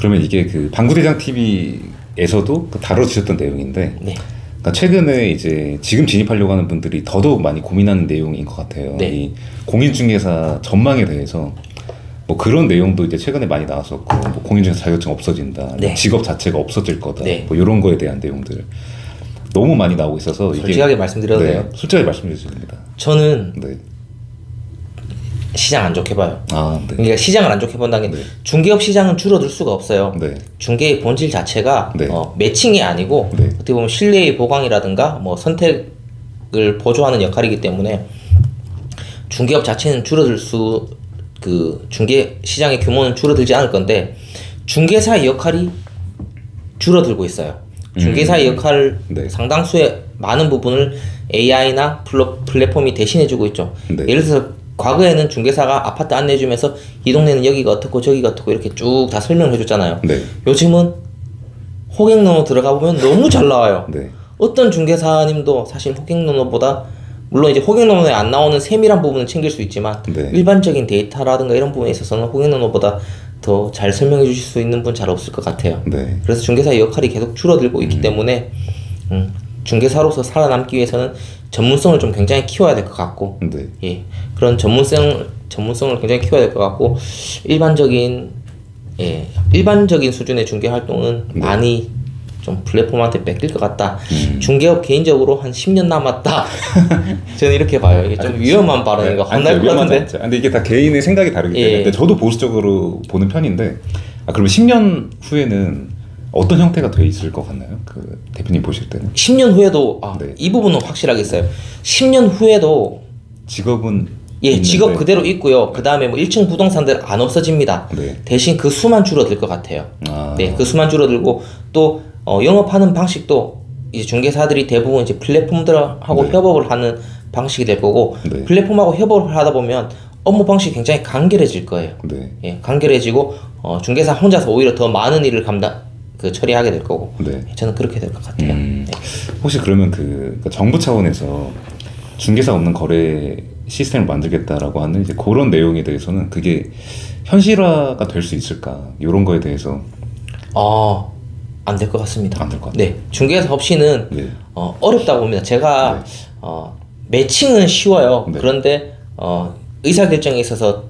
그러면 이게 그 방구대장 TV에서도 다뤄주셨던 내용인데, 네. 그러니까 최근에 이제 지금 진입하려고 하는 분들이 더더욱 많이 고민하는 내용인 것 같아요. 네. 이 공인중개사 전망에 대해서 뭐 그런 내용도 이제 최근에 많이 나왔었고, 뭐 공인중개사 자격증 없어진다, 네. 직업 자체가 없어질 거다, 네. 뭐 이런 거에 대한 내용들 너무 많이 나오고 있어서 솔직하게 말씀드려도 돼요? 네, 솔직하게 말씀해 주시면 됩니다. 저는 네. 시장 안 좋게 봐요. 아, 네. 그러니까 시장을 안 좋게 본다는 게 네. 중개업 시장은 줄어들 수가 없어요. 네. 중개의 본질 자체가 네. 매칭이 아니고 네. 어떻게 보면 신뢰의 보강이라든가 뭐 선택을 보조하는 역할이기 때문에 중개업 자체는 중개 시장의 규모는 줄어들지 않을 건데 중개사의 역할이 줄어들고 있어요. 중개사의 역할 네. 상당수의 많은 부분을 AI나 플랫폼이 대신해주고 있죠. 네. 예를 들어서 과거에는 중개사가 아파트 안내해주면서 이 동네는 여기가 어떻고 저기가 어떻고 이렇게 쭉 다 설명을 해줬잖아요. 네. 요즘은 호갱노노 들어가 보면 너무 잘 나와요. 네. 어떤 중개사님도 사실 호갱노노보다 물론 이제 호갱노노에 안 나오는 세밀한 부분은 챙길 수 있지만 네. 일반적인 데이터라든가 이런 부분에 있어서는 호갱노노보다 더 잘 설명해 주실 수 있는 분 잘 없을 것 같아요. 네. 그래서 중개사의 역할이 계속 줄어들고 있기 때문에 중개사로서 살아남기 위해서는 전문성을 좀 굉장히 키워야 될 것 같고, 네. 예, 그런 전문성을 굉장히 키워야 될 것 같고, 일반적인 수준의 중개 활동은 네. 많이 좀 플랫폼한테 뺏길 것 같다. 중개업 개인적으로 한 10년 남았다. 저는 이렇게 봐요. 이게 좀 위험한 발언인가 혼날 것 같은데. 근데 이게 다 개인의 생각이 다르기 때문에. 예. 근데 저도 보수적으로 보는 편인데, 그러면 10년 후에는 어떤 형태가 돼 있을 것 같나요? 그 대표님 보실 때는? 10년 후에도 네. 이 부분은 확실하게 있어요. 10년 후에도 직업은 직업 있는데. 그대로 있고요. 그 다음에 뭐 1층 부동산들 안 없어집니다. 네. 대신 그 수만 줄어들 것 같아요. 네, 그 수만 줄어들고 또 영업하는 방식도 이제 중개사들이 대부분 이제 플랫폼들하고 네. 협업을 하는 방식이 될 거고 네. 플랫폼하고 협업을 하다 보면 업무 방식이 굉장히 간결해질 거예요. 네. 예, 간결해지고 중개사 혼자서 오히려 더 많은 일을 처리하게 될 거고. 네. 저는 그렇게 될 것 같아요. 네. 혹시 그러면 그러니까 정부 차원에서 중개사 없는 거래 시스템을 만들겠다라고 하는 이제 그런 내용에 대해서는 그게 현실화가 될 수 있을까? 이런 거에 대해서 안 될 것 같습니다. 안 될 것 같아요. 네, 중개사 없이는 네. 어렵다고 봅니다. 제가 네. 매칭은 쉬워요. 네. 그런데 의사결정에 있어서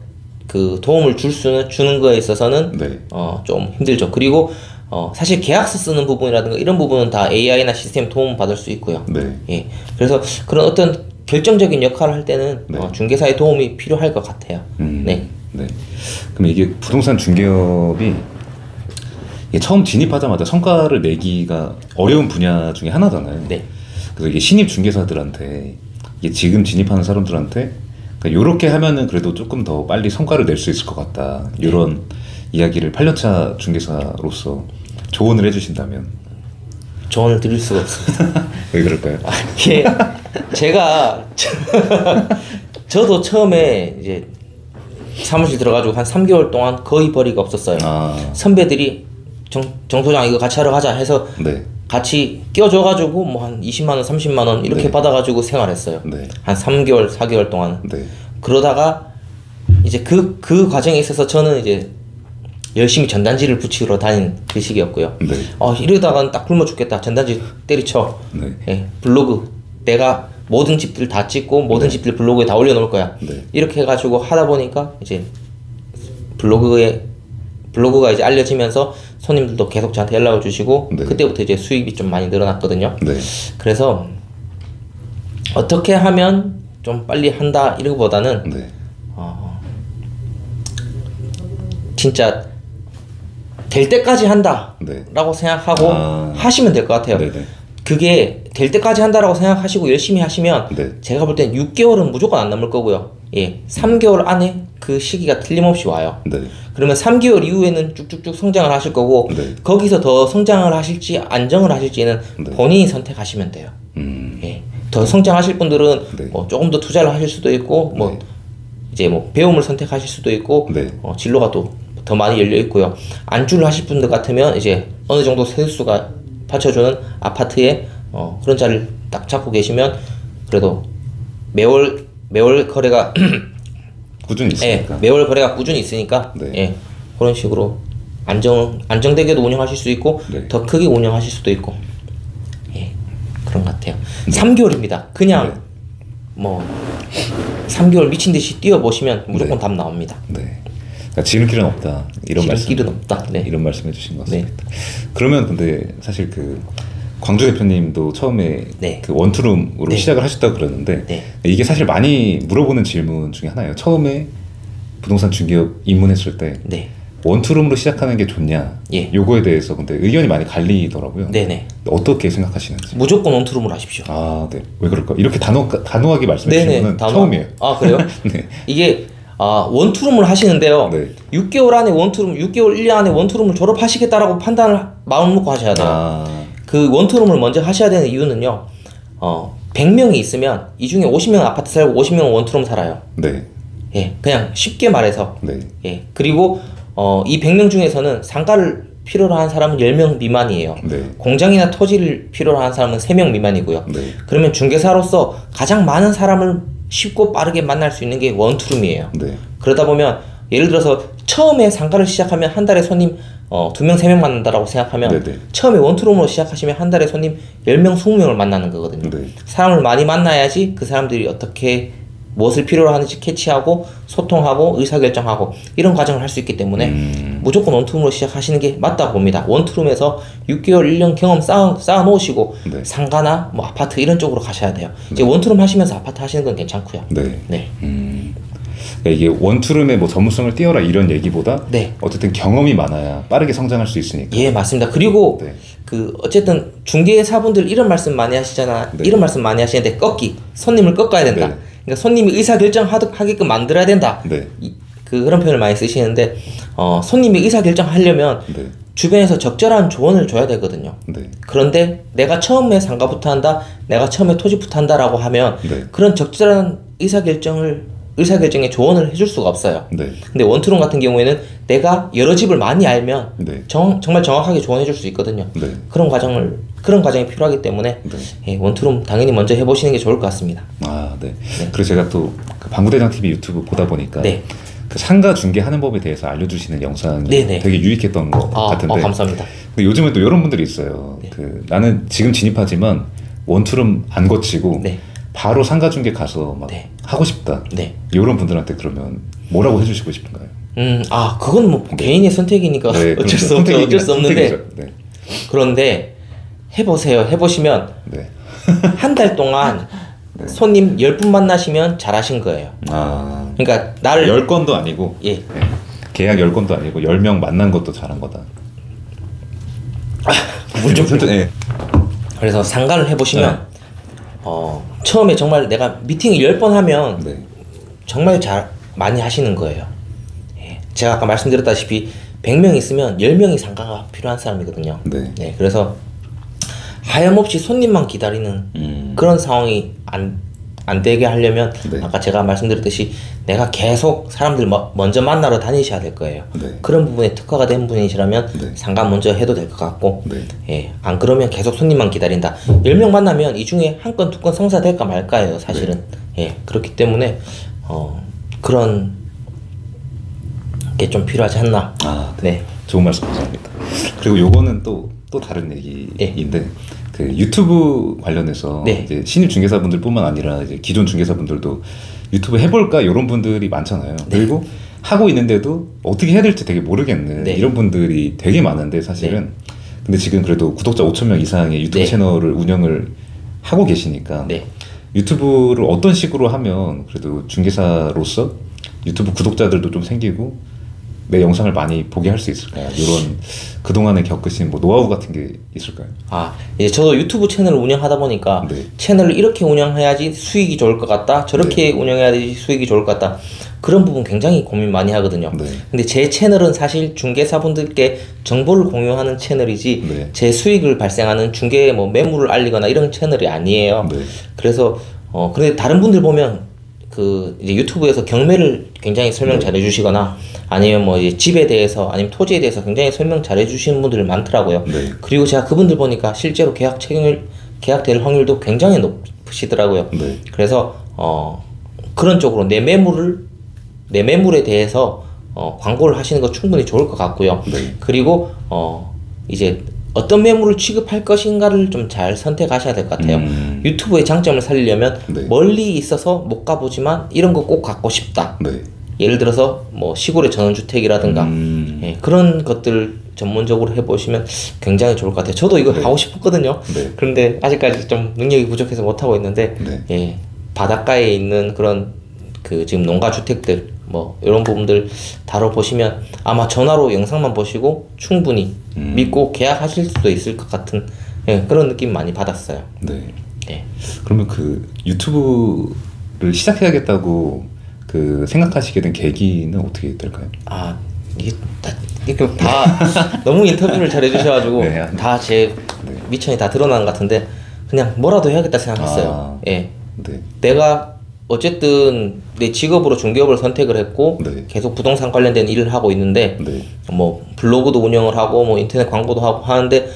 그 도움을 주는 거에 있어서는 네. 좀 힘들죠. 그리고 사실 계약서 쓰는 부분이라든가 이런 부분은 다 AI나 시스템 도움 받을 수 있고요. 네. 예, 그래서 그런 어떤 결정적인 역할을 할 때는 네. 중개사의 도움이 필요할 것 같아요. 네. 네. 그럼 이게 부동산 중개업이 이게 처음 진입하자마자 성과를 내기가 어려운 분야 중에 하나잖아요. 네. 그래서 이게 신입 중개사들한테 이게 지금 진입하는 사람들한테 이렇게 하면은 그래도 조금 더 빨리 성과를 낼 수 있을 것 같다. 이런 이야기를 8년차 중개사로서 조언을 해주신다면 조언을 드릴 수가 없습니다. 왜 그럴까요? 이게 제가 저도 처음에 이제 사무실 들어가지고 한 3개월 동안 거의 벌이가 없었어요. 선배들이 정 소장 이거 같이 하러 가자 해서 네. 같이 껴줘가지고 뭐 한 20만 원, 30만 원 이렇게 네. 받아가지고 생활했어요. 네. 한 3개월, 4개월 동안. 네. 그러다가 이제 그 과정에 있어서 저는 이제 열심히 전단지를 붙이러 다닌 그 시기였고요. 네. 이러다가는 딱 굶어 죽겠다. 전단지 때리쳐. 네. 예, 블로그 내가 모든 집들 다 찍고 모든 집들 블로그에 다 올려놓을 거야. 네. 이렇게 해가지고 하다 보니까 이제 블로그가 이제 알려지면서 손님들도 계속 저한테 연락을 주시고 네. 그때부터 이제 수입이 좀 많이 늘어났거든요. 네. 그래서 어떻게 하면 좀 빨리 한다 이러기보다는 네. 진짜 될 때까지 한다 네. 라고 생각하고 하시면 될 것 같아요. 네네. 그게 될 때까지 한다라고 생각하시고 열심히 하시면 네. 제가 볼 땐 6개월은 무조건 안 넘을 거고요. 예, 3개월 안에 그 시기가 틀림없이 와요. 네. 그러면 3개월 이후에는 쭉쭉쭉 성장을 하실 거고 네. 거기서 더 성장을 하실지 안정을 하실지는 네. 본인이 선택하시면 돼요. 예, 더 성장하실 분들은 네. 뭐 조금 더 투자를 하실 수도 있고 뭐 네. 이제 뭐 배움을 선택하실 수도 있고 네. 진로가 또 더 많이 열려 있고요. 안주를 하실 분들 같으면 이제 어느 정도 세수가 받쳐주는 아파트에 그런 자리를 딱 잡고 계시면 그래도 매월 거래가 꾸준히 있으니까. 매월 거래가 꾸준히 있으니까 네. 그런 식으로 안정되게도 운영하실 수 있고 네. 더 크게 운영하실 수도 있고 예, 그런 것 같아요. 3개월입니다. 그냥 네. 뭐 3개월 미친 듯이 뛰어보시면 무조건 네. 답 나옵니다. 네. 그러니까 지름길은 없다. 이런 말씀. 지름길은 없다. 네. 이런 말씀해 주신 것 같습니다. 그러면 근데 사실 그 광주 대표님도 처음에 네. 그 원투룸으로 네. 시작을 하셨다고 그러는데 네. 이게 사실 많이 물어보는 질문 중에 하나예요. 처음에 부동산 중개업 입문했을 때 네. 원투룸으로 시작하는 게 좋냐? 예. 요거에 대해서 근데 의견이 많이 갈리더라고요. 네네. 어떻게 생각하시는지. 무조건 원투룸을 하십시오. 아, 네. 왜 그럴까? 이렇게 단호하게 말씀해 네네. 주시는 건 처음이에요. 아 그래요? 네. 이게 원투룸을 하시는데요. 네. 6개월 안에 원투룸, 6개월 1년 안에 원투룸을 졸업하시겠다라고 판단을 마음 먹고 하셔야 돼요. 아, 그 원투룸을 먼저 하셔야 되는 이유는요. 100명이 있으면 이 중에 50명은 아파트 살고 50명은 원투룸 살아요. 네. 예, 그냥 쉽게 말해서. 네. 예, 그리고 이 100명 중에서는 상가를 필요로 하는 사람은 10명 미만이에요. 네. 공장이나 토지를 필요로 하는 사람은 3명 미만이고요. 네. 그러면 중개사로서 가장 많은 사람을 쉽고 빠르게 만날 수 있는 게 원투룸이에요. 네. 그러다 보면 예를 들어서 처음에 상가를 시작하면 한 달에 손님 2명, 3명 만난다라고 생각하면 네네. 처음에 원투룸으로 시작하시면 한 달에 손님 10명, 20명을 만나는 거거든요. 네. 사람을 많이 만나야지 그 사람들이 어떻게 무엇을 필요로 하는지 캐치하고 소통하고 의사결정하고 이런 과정을 할 수 있기 때문에 무조건 원투룸으로 시작하시는 게 맞다고 봅니다. 원투룸에서 6개월, 1년 경험 쌓아 놓으시고 네. 상가나 뭐 아파트 이런 쪽으로 가셔야 돼요. 이제 원투룸 하시면서 아파트 하시는 건 괜찮고요. 네. 네. 그러니까 이게 원투룸의 뭐 전문성을 띄워라 이런 얘기보다 네. 어쨌든 경험이 많아야 빠르게 성장할 수 있으니까. 예, 맞습니다. 그리고 네. 그 어쨌든 중개사분들 이런 말씀 많이 하시잖아. 네. 이런 말씀 많이 하시는데 손님을 꺾어야 된다. 네. 그러니까 손님이 의사결정하게끔 만들어야 된다. 네. 그런 표현을 많이 쓰시는데 손님이 의사결정하려면 네. 주변에서 적절한 조언을 줘야 되거든요. 네. 그런데 내가 처음에 상가부터 한다, 내가 처음에 토지부터 한다라고 하면 네. 그런 적절한 의사결정에 조언을 해줄 수가 없어요. 네. 근데 원투룸 같은 경우에는 내가 여러 집을 많이 알면 네. 정말 정확하게 조언해줄 수 있거든요. 네. 그런 과정이 필요하기 때문에 네. 예, 원투룸 당연히 먼저 해보시는 게 좋을 것 같습니다. 아, 네. 그리고 제가 또그 방구대장 TV 유튜브 보다 보니까 네. 그 상가 중개하는 법에 대해서 알려주시는 영상이 네네. 되게 유익했던 것 같은데. 감사합니다. 근데 요즘에 또 이런 분들이 있어요. 네. 그 나는 지금 진입하지만 원투룸 안 거치고 네. 바로 상가 중개 가서 막 네. 하고 싶다. 네. 이런 분들한테 그러면 뭐라고 해주시고 싶은가요? 그건 뭐 개인의 선택이니까 네, 어쩔 수 그렇죠. 없죠. 어쩔 수 없는데 선택이죠. 네. 그런데 해보세요. 해보시면 네. 한 달 동안 손님 10분 만나시면 잘하신 거예요. 아. 그러니까 나를 10건도 아니고 예. 네. 계약 10건도 아니고 10명 만난 것도 잘한 거다. 물 좀 네. 그래서 상가를 해보시면 처음에 정말 내가 미팅을 10번 하면 네. 정말 많이 하시는 거예요. 예. 제가 아까 말씀드렸다시피 100명 있으면 10명이 상가가 필요한 사람이거든요. 네. 그래서 하염없이 손님만 기다리는 그런 상황이 안 되게 하려면 네. 아까 제가 말씀드렸듯이 내가 계속 사람들 먼저 만나러 다니셔야 될 거예요. 네. 그런 부분에 특화가 된 분이시라면 네. 상가 먼저 해도 될 것 같고 네. 예, 안 그러면 계속 손님만 기다린다. 10명 만나면 이 중에 한 건, 두 건 성사될까 말까예요, 사실은. 예, 그렇기 때문에 그런 게 좀 필요하지 않나. 아, 네. 좋은 말씀 감사합니다. 그리고 요거는 또 다른 얘기인데 그 유튜브 관련해서 네. 이제 신입 중개사분들뿐만 아니라 이제 기존 중개사분들도 유튜브 해볼까 이런 분들이 많잖아요. 그리고 하고 있는데도 어떻게 해야 될지 되게 모르겠는 이런 분들이 되게 많은데 사실은 근데 지금 그래도 구독자 5,000명 이상의 유튜브 채널을 운영을 하고 계시니까 유튜브를 어떤 식으로 하면 그래도 중개사로서 유튜브 구독자들도 좀 생기고 내 영상을 많이 보게 할 수 있을까요? 이런 그동안에 겪으신 뭐 노하우 같은 게 있을까요? 이제 저도 유튜브 채널을 운영하다 보니까 채널을 이렇게 운영해야지 수익이 좋을 것 같다, 저렇게 운영해야지 수익이 좋을 것 같다, 그런 부분 굉장히 고민 많이 하거든요. 근데 제 채널은 사실 중개사분들께 정보를 공유하는 채널이지 제 수익을 발생하는 중개 뭐 매물을 알리거나 이런 채널이 아니에요. 그래서 근데 다른 분들 보면 그 이제 유튜브에서 경매를 굉장히 설명 잘 해주시거나 아니면 뭐 이제 집에 대해서 아니면 토지에 대해서 굉장히 설명 잘 해주시는 분들 많더라고요. 그리고 제가 그분들 보니까 실제로 계약될 확률도 굉장히 높으시더라고요. 그래서 그런 쪽으로 내 매물에 대해서 광고를 하시는 거 충분히 좋을 것 같고요. 네. 그리고 이제 어떤 매물을 취급할 것인가를 좀 잘 선택하셔야 될 것 같아요. 유튜브의 장점을 살리려면 네. 멀리 있어서 못 가보지만 이런 거 꼭 갖고 싶다. 네. 예를 들어서 뭐 시골의 전원주택이라든가 예, 그런 것들 전문적으로 해보시면 굉장히 좋을 것 같아요. 저도 이거 하고 싶었거든요. 네. 그런데 아직까지 좀 능력이 부족해서 못하고 있는데 네. 예, 바닷가에 있는 그런 그 지금 농가주택들 뭐 이런 부분들 다뤄보시면 아마 전화로 영상만 보시고 충분히 믿고 계약하실 수도 있을 것 같은 예, 그런 느낌 많이 받았어요. 네. 예. 그러면 그 유튜브를 시작해야겠다고 그 생각하시게 된 계기는 어떻게 될까요? 아 이게 다 너무 인터뷰를 잘 해주셔가지고 네. 다 제 네. 미천이 다 드러나는 것 같은데 그냥 뭐라도 해야겠다 생각했어요. 아. 예. 네. 내가 어쨌든 내 직업으로 중개업을 선택을 했고 네. 계속 부동산 관련된 일을 하고 있는데 네. 뭐 블로그도 운영을 하고 뭐 인터넷 광고도 하고 하는데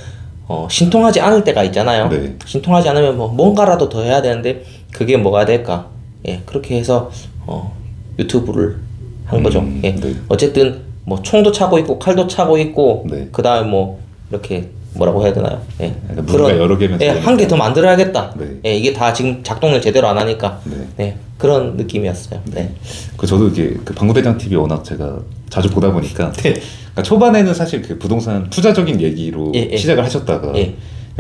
신통하지 않을 때가 있잖아요. 네. 신통하지 않으면 뭐 뭔가라도 더 해야 되는데 그게 뭐가 될까? 예, 그렇게 해서 유튜브를 한 거죠. 예. 네. 어쨌든 뭐 총도 차고 있고 칼도 차고 있고 네. 그다음에 뭐 이렇게 뭐라고 해야 되나요? 예. 그러니까 무언가 여러 개면 예, 한 개 더 만들어야겠다. 네. 예, 이게 다 지금 작동을 제대로 안 하니까. 네. 네. 그런 느낌이었어요. 네. 그 저도 이게 그 방구대장 TV 워낙 제가 자주 보다 보니까 네. 그러니까 초반에는 사실 그 부동산 투자적인 얘기로 예, 예. 시작을 하셨다가 예.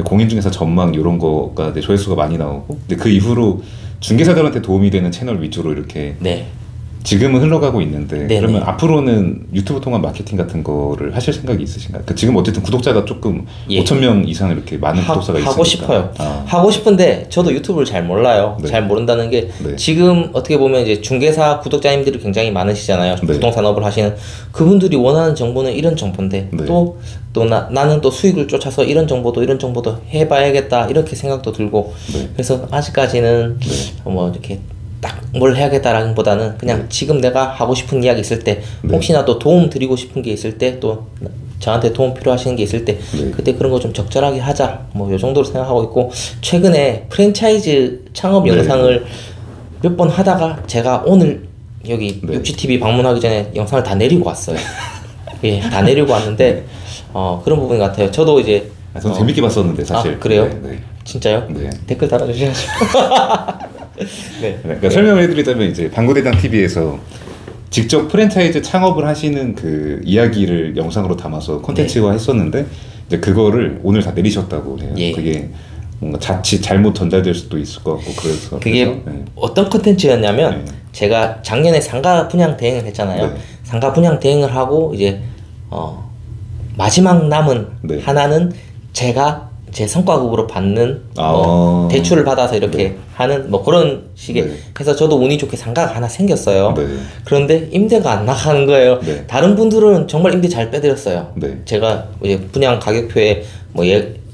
공인중개사 전망 이런 거가 이제 조회수가 많이 나오고 근데 그 이후로 중개사들한테 도움이 되는 채널 위주로 이렇게 네. 지금은 흘러가고 있는데 네네. 그러면 앞으로는 유튜브 통한 마케팅 같은 거를 하실 생각이 있으신가요? 그 지금 어쨌든 구독자가 조금 예. 5,000명 이상 이렇게 많은 구독자가 있으니까 하고 싶어요. 아. 하고 싶은데 저도 유튜브를 잘 몰라요. 네. 잘 모른다는 게 네. 지금 어떻게 보면 이제 중개사 구독자님들이 굉장히 많으시잖아요. 네. 부동산업을 하시는 그분들이 원하는 정보는 이런 정보인데 네. 나는 또 수익을 쫓아서 이런 정보도 해봐야겠다 이렇게 생각도 들고 네. 그래서 아직까지는 네. 뭐 이렇게 딱 뭘 해야겠다라기보다는 그냥 네. 지금 내가 하고 싶은 이야기 있을 때 네. 혹시나 또 도움 드리고 싶은 게 있을 때 또 저한테 도움 필요하신 게 있을 때 네. 그때 그런 거 좀 적절하게 하자 뭐 요 정도로 생각하고 있고 최근에 프랜차이즈 창업 네. 영상을 몇 번 하다가 제가 오늘 여기 네. 육지TV 방문하기 전에 영상을 다 내리고 왔어요. 예, 다 내리고 왔는데 그런 부분 같아요. 저도 이제 저는 재밌게 봤었는데 사실. 아, 그래요? 네, 네. 진짜요? 네. 댓글 달아주셔야죠. 네. 그러니까 설명을 해드리자면 이제 방구대장 TV에서 직접 프랜차이즈 창업을 하시는 그 이야기를 영상으로 담아서 콘텐츠화 했었는데 이제 그거를 오늘 다 내리셨다고 해요. 예. 그게 뭔가 자칫 잘못 전달될 수도 있을 것 같고 그래서 그게 네. 어떤 컨텐츠였냐면 네. 제가 작년에 상가 분양 대행을 했잖아요. 네. 상가 분양 대행을 하고 이제 마지막 남은 네. 하나는 제가 제 성과급으로 받는 아. 대출을 받아서 이렇게 네. 하는 뭐 그런 식의 네. 해서 저도 운이 좋게 상가가 하나 생겼어요. 네. 그런데 임대가 안 나가는 거예요. 네. 다른 분들은 정말 임대 잘 빼드렸어요. 네. 제가 이제 분양 가격표에 뭐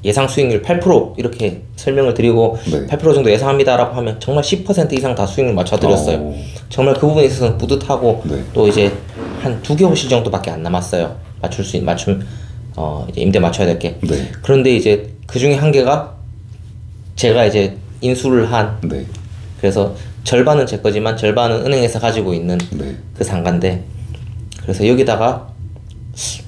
예상 수익률 8% 이렇게 설명을 드리고 네. 8% 정도 예상합니다라고 하면 정말 10% 이상 다 수익률 맞춰드렸어요. 오. 정말 그 부분에 있어서는 뿌듯하고 네. 또 이제 한 2개 호실 정도밖에 안 남았어요. 이제 임대 맞춰야 될 게. 네. 그런데 이제 그 중에 한 개가 제가 이제 인수를 한 네. 그래서 절반은 제 거지만 절반은 은행에서 가지고 있는 네. 그 상가인데 그래서 여기다가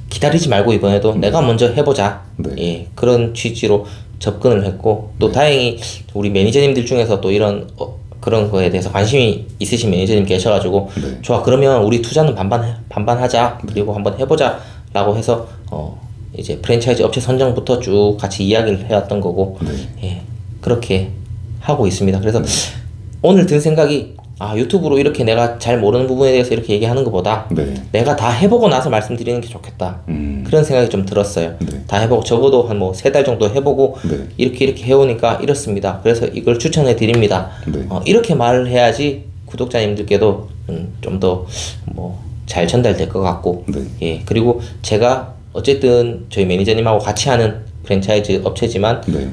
기다리지 말고 이번에도 내가 먼저 해보자. 네. 예, 그런 취지로 접근을 했고 또 다행히 우리 매니저님들 중에서 또 이런 그런 거에 대해서 관심이 있으신 매니저님 계셔가지고 네. 좋아 그러면 우리 투자는 반반 하자 그리고 한번 해보자라고 해서 이제 프랜차이즈 업체 선정부터 쭉 같이 이야기를 해왔던 거고 네. 예, 그렇게 하고 있습니다. 그래서 오늘 든 생각이 유튜브로 이렇게 내가 잘 모르는 부분에 대해서 이렇게 얘기하는 것보다 네. 내가 다 해보고 나서 말씀드리는 게 좋겠다. 그런 생각이 좀 들었어요. 네. 다 해보고 적어도 한 뭐 3달 정도 해보고 네. 이렇게 해오니까 이렇습니다. 그래서 이걸 추천해 드립니다. 네. 이렇게 말을 해야지 구독자님들께도 좀 더 뭐 잘 전달될 것 같고 네. 예 그리고 제가 어쨌든 저희 매니저님하고 같이 하는 프랜차이즈 업체지만 네.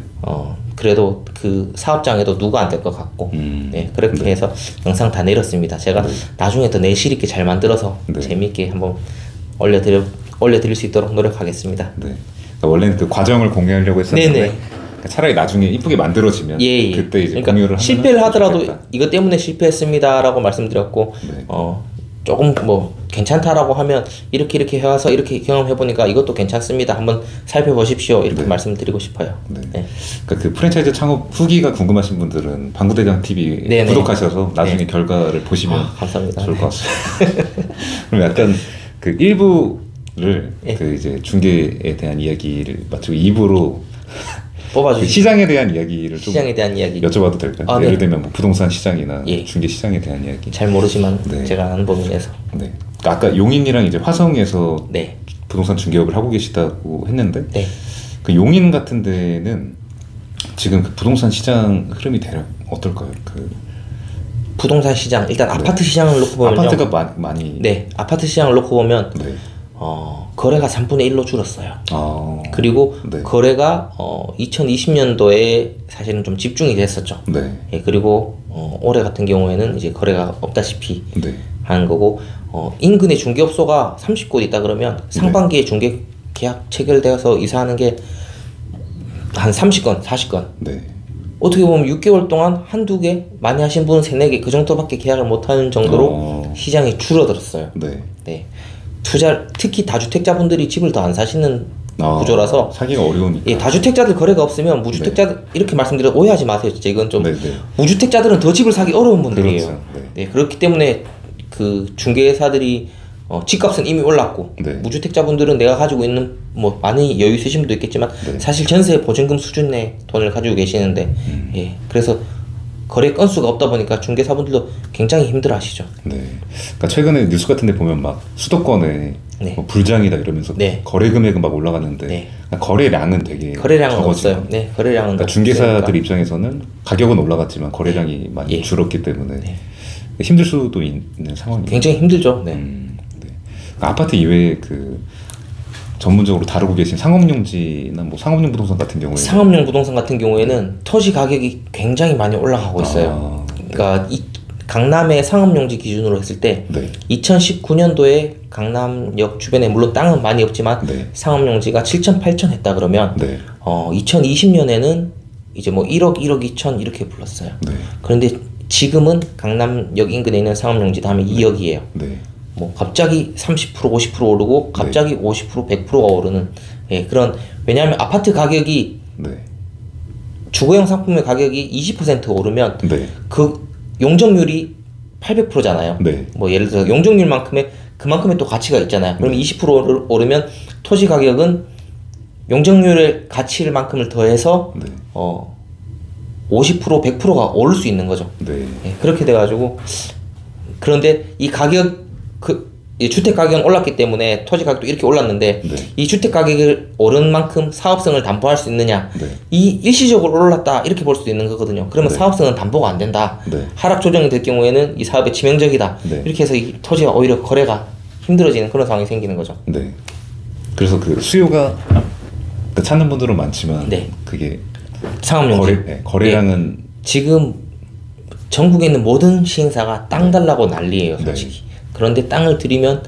그래도 그 사업장에도 누가 안 될 것 같고 네, 그렇게 네. 해서 영상 다 내렸습니다. 제가 네. 나중에 더 내실 있게 잘 만들어서 네. 재미있게 한번 올려드릴 수 있도록 노력하겠습니다. 네. 그러니까 원래는 그 과정을 공유하려고 했었는데 네네. 그러니까 차라리 나중에 이쁘게 만들어지면 예. 그때 이제 그러니까 공유를 하면 실패를 하더라도 좋겠다. 이것 때문에 실패했습니다라고 말씀드렸고 네. 조금 뭐 괜찮다라고 하면 이렇게 해와서 이렇게 경험해보니까 이것도 괜찮습니다. 한번 살펴보십시오. 이렇게 네. 말씀드리고 싶어요. 네. 네. 그러니까 그 프랜차이즈 창업 후기가 궁금하신 분들은 방구대장 TV 네네. 구독하셔서 나중에 네. 결과를 보시면 감사합니다. 좋을 것 같습니다. 그럼 약간 그 1부를 네. 그 이제 중개에 대한 이야기를 마치고 2부로 그 뽑아주시죠. 시장에 대한 이야기를 좀 시장에 대한 이야기. 여쭤봐도 될까요? 아, 예를 네. 들면 뭐 부동산 시장이나 예. 중개 시장에 대한 이야기. 잘 모르지만 네. 제가 아는 범위에서. 네. 그러니까 아까 용인이랑 이제 화성에서 네. 부동산 중개업을 하고 계시다고 했는데 네. 그 용인 같은 데는 지금 그 부동산 시장 흐름이 대략 어떨까요? 그 부동산 시장 일단 네. 아파트 시장을 놓고 보면요. 아파트가 많이 네. 아파트 시장을 놓고 보면 네. 거래가 3분의 1로 줄었어요. 아. 그리고 네. 거래가 2020년도에 사실은 좀 집중이 됐었죠. 네. 예, 그리고 올해 같은 경우에는 이제 거래가 없다시피 네. 하는 거고 인근에 중개업소가 30곳 있다 그러면 상반기에 중개 계약 체결되어서 이사하는 게 한 30건, 40건. 네. 어떻게 보면 6개월 동안 한두 개, 많이 하신 분은 3, 4개 그 정도밖에 계약을 못 하는 정도로 시장이 줄어들었어요. 네. 네. 특히 다주택자분들이 집을 더 안 사시는 구조라서 사기가 어려우니까. 예, 다주택자들 거래가 없으면 무주택자들 이렇게 말씀드려 오해하지 마세요. 진짜 이건 좀 네, 네. 무주택자들은 더 집을 사기 어려운 분들이에요. 그렇죠. 네. 네, 그렇기 때문에 그 중개사들이 집값은 이미 올랐고 네. 무주택자분들은 내가 가지고 있는 뭐 많이 여유 있으신 분도 있겠지만 네. 사실 전세 보증금 수준의 돈을 가지고 계시는데 예, 그래서 거래 건수가 없다 보니까 중개사분들도 굉장히 힘들어하시죠. 네. 그러니까 최근에 뉴스 같은데 보면 막 수도권에 네. 뭐 불장이다 이러면서 네. 거래 금액은 막 올라가는데 네. 거래량은 되게 거래량은 적어지죠. 없어요. 네, 거래량은 그러니까 중개사들 입장에서는 가격은 올라갔지만 거래량이 많이 예. 줄었기 때문에 네. 힘들 수도 있는 상황이에요. 굉장히 힘들죠. 네. 네. 그러니까 아파트 이외에 그 전문적으로 다루고 계신 상업용지나 뭐 상업용 부동산 같은 경우에 상업용 부동산 같은 경우에는 토지 가격이 굉장히 많이 올라가고 있어요. 그러니까 이 강남의 상업용지 기준으로 했을 때 네. 2019년도에 강남역 주변에 물론 땅은 많이 없지만 네. 상업용지가 7천, 8천 했다 그러면 네. 2020년에는 이제 뭐 1억, 1억 2천 이렇게 불렀어요. 네. 그런데 지금은 강남역 인근에 있는 상업용지 다음에 2억이에요. 네. 뭐 갑자기 30% 50% 오르고 갑자기 50% 100%가 오르는 예, 그런 왜냐하면 아파트 가격이 네. 주거용 상품의 가격이 20% 오르면 네. 그 용적률이 800%잖아요. 네. 뭐 예를 들어 용적률만큼의 그만큼의 또 가치가 있잖아요. 그러면 20% 오르면 토지 가격은 용적률의 가치를 만큼을 더해서 네. 50% 100%가 오를 수 있는 거죠. 네. 예, 그렇게 돼가지고 그런데 이 가격 이 주택 가격은 올랐기 때문에 토지 가격도 이렇게 올랐는데 네. 이 주택 가격이 오른 만큼 사업성을 담보할 수 있느냐 네. 이 일시적으로 올랐다 이렇게 볼 수도 있는 거거든요. 그러면 네. 사업성은 담보가 안 된다. 네. 하락 조정이 될 경우에는 이 사업에 치명적이다. 네. 이렇게 해서 이 토지가 오히려 거래가 힘들어지는 그런 상황이 생기는 거죠. 네. 그래서 그 수요가 그 찾는 분들은 많지만 네. 그게 상업용지 거래량은 지금 전국에 있는 모든 시행사가 땅 달라고 난리예요, 솔직히. 그런데 땅을 들이면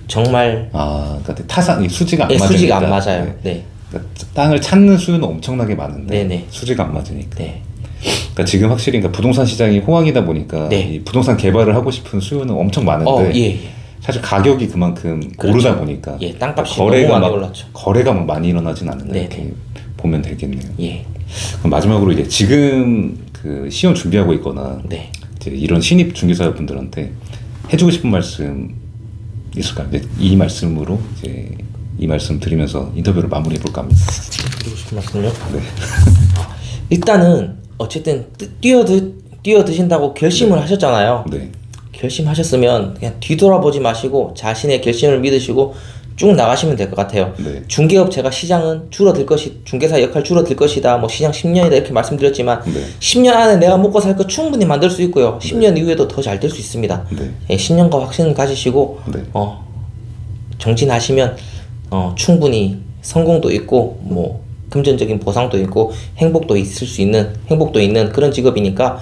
정말 그러니까 타산 수지가 안 네, 맞으니까 수지가 안 맞아요. 네. 그러니까 땅을 찾는 수요는 엄청나게 많은데 네네. 수지가 안 맞으니까. 네. 그러니까 지금 확실히 그러니까 부동산 시장이 호황이다 보니까 네. 이 부동산 개발을 하고 싶은 수요는 엄청 많은데 예. 사실 가격이 그만큼 그렇죠. 오르다 보니까 예, 땅값이 거래가 너무 많이 막 올랐죠. 거래가 막 많이 일어나진 않는데 네네. 이렇게 보면 되겠네요. 예. 그럼 마지막으로 이제 지금 그 시험 준비하고 있거나 네. 이제 이런 신입 중개사분들한테 해주고 싶은 말씀 있을까요? 이제 이 말씀으로 이제 이 말씀 드리면서 인터뷰를 마무리해 볼까 합니다. 드리고 싶은 말씀요? 네. 일단은 어쨌든 뛰어드신다고 결심을 하셨잖아요. 네. 결심하셨으면 그냥 뒤돌아보지 마시고 자신의 결심을 믿으시고 쭉 나가시면 될 것 같아요. 네. 중개업체가 시장은 줄어들 것이 중개사 역할 줄어들 것이다. 뭐 시장 10년이다 이렇게 말씀드렸지만 네. 10년 안에 내가 먹고 살 거 충분히 만들 수 있고요. 10년 이후에도 더 잘 될 수 있습니다. 네. 예, 10년과 확신을 가지시고 네. 정진하시면 충분히 성공도 있고 뭐 금전적인 보상도 있고 행복도 있는 그런 직업이니까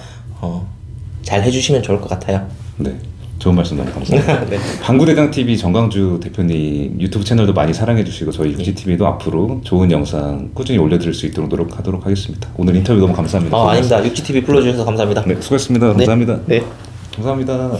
잘 해주시면 좋을 것 같아요. 네. 좋은 말씀 너무 감사합니다. 네. 방구대장 TV 정광주 대표님 유튜브 채널도 많이 사랑해 주시고 저희 육지TV도 앞으로 좋은 영상 꾸준히 올려드릴 수 있도록 노력하도록 하겠습니다. 오늘 인터뷰 너무 감사합니다. 아닙니다. 육지TV 불러주셔서 감사합니다. 네, 수고했습니다. 네. 감사합니다. 네. 감사합니다.